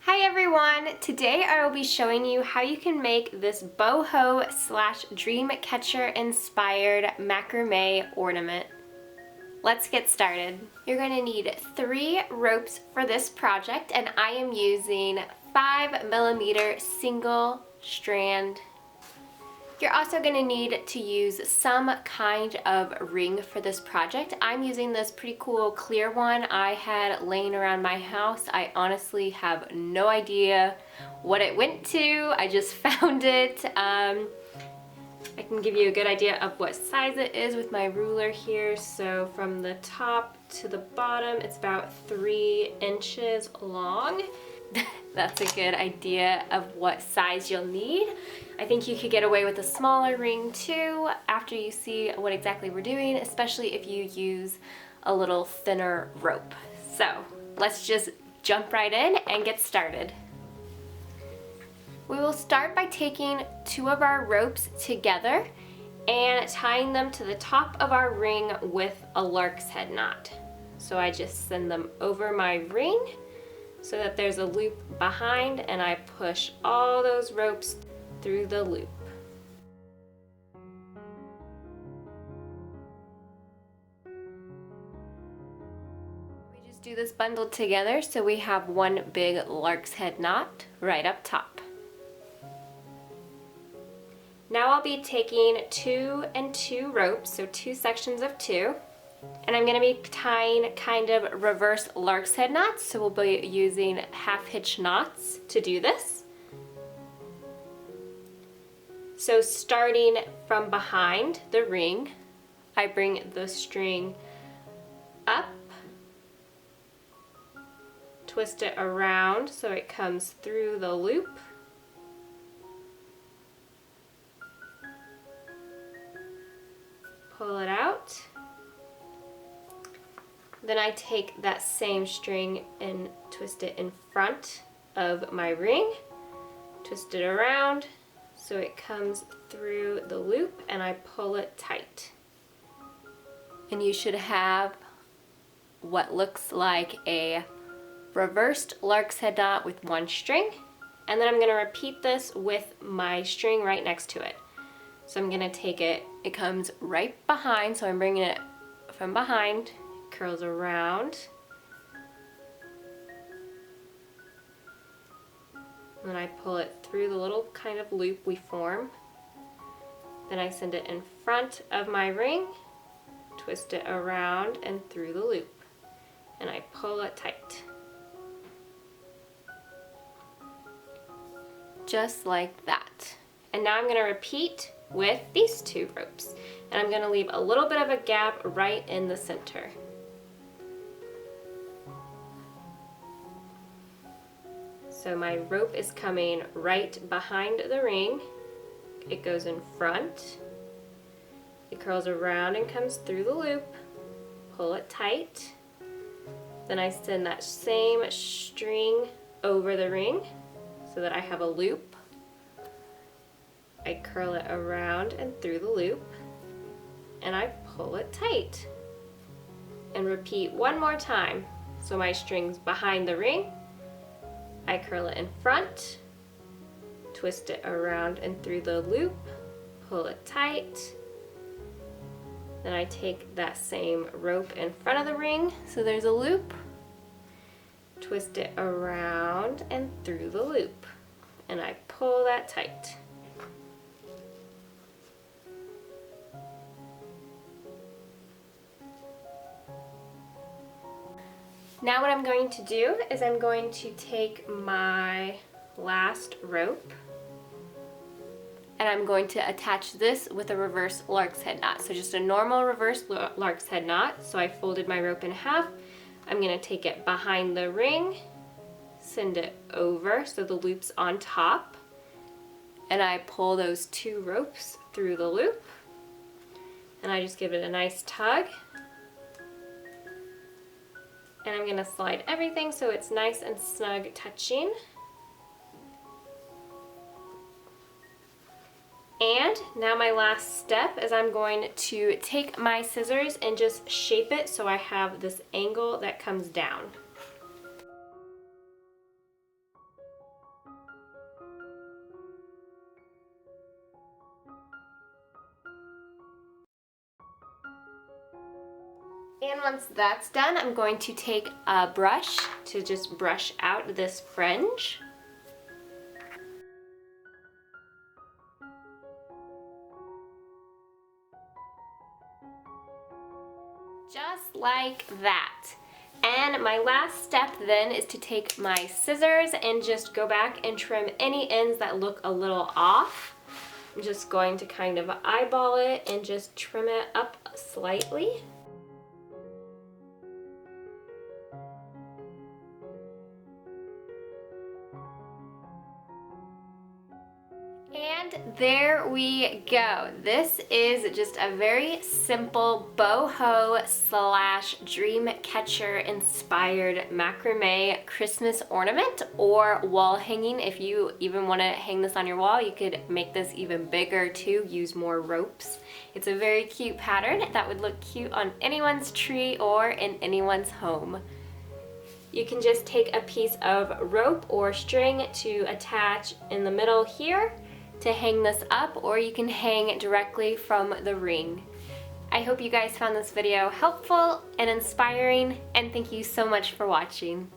Hi everyone! Today I will be showing you how you can make this boho slash dream catcher inspired macrame ornament. Let's get started. You're going to need 3 ropes for this project, and I am using 5mm single strand. You're also going to need to use some kind of ring for this project. I'm using this pretty cool clear one I had laying around my house. I honestly have no idea what it went to. I just found it. I can give you a good idea of what size it is with my ruler here. So from the top to the bottom, it's about 3 inches long. That's a good idea of what size you'll need. I think you could get away with a smaller ring too after you see what exactly we're doing, especially if you use a little thinner rope. So let's just jump right in and get started. We will start by taking 2 of our ropes together and tying them to the top of our ring with a lark's head knot. So I just send them over my ring so that there's a loop behind, and I push all those ropes through the loop. We just do this bundled together so we have one big lark's head knot right up top. Now I'll be taking 2 and 2 ropes, so 2 sections of 2. And I'm going to be tying kind of reverse lark's head knots, so we'll be using half hitch knots to do this. So starting from behind the ring, I bring the string up, twist it around so it comes through the loop, pull it out. Then I take that same string and twist it in front of my ring, twist it around so it comes through the loop, and I pull it tight. And you should have what looks like a reversed lark's head knot with 1 string. And then I'm going to repeat this with my string right next to it. So I'm going to take it, it comes right behind, so I'm bringing it from behind, curls around, and then I pull it through the little kind of loop we form. Then I send it in front of my ring, twist it around and through the loop, and I pull it tight. Just like that. And now I'm going to repeat with these 2 ropes, and I'm going to leave a little bit of a gap right in the center. So my rope is coming right behind the ring, it goes in front, it curls around and comes through the loop, pull it tight, then I send that same string over the ring so that I have a loop, I curl it around and through the loop, and I pull it tight. And repeat one more time. So my string's behind the ring, I curl it in front, twist it around and through the loop, pull it tight. Then I take that same rope in front of the ring, so there's a loop, twist it around and through the loop, and I pull that tight. Now what I'm going to do is I'm going to take my last rope and I'm going to attach this with a reverse lark's head knot. So just a normal reverse lark's head knot. So I folded my rope in half. I'm going to take it behind the ring, send it over so the loop's on top, and I pull those 2 ropes through the loop, and I just give it a nice tug. And I'm going to slide everything so it's nice and snug touching. And now my last step is I'm going to take my scissors and just shape it so I have this angle that comes down. And once that's done, I'm going to take a brush to just brush out this fringe. Just like that. And my last step then is to take my scissors and just go back and trim any ends that look a little off. I'm just going to kind of eyeball it and just trim it up slightly. And there we go. This is just a very simple boho slash dream catcher inspired macrame Christmas ornament or wall hanging. If you even want to hang this on your wall, you could make this even bigger too, use more ropes. It's a very cute pattern that would look cute on anyone's tree or in anyone's home. You can just take a piece of rope or string to attach in the middle here to hang this up, or you can hang directly from the ring. I hope you guys found this video helpful and inspiring, and thank you so much for watching.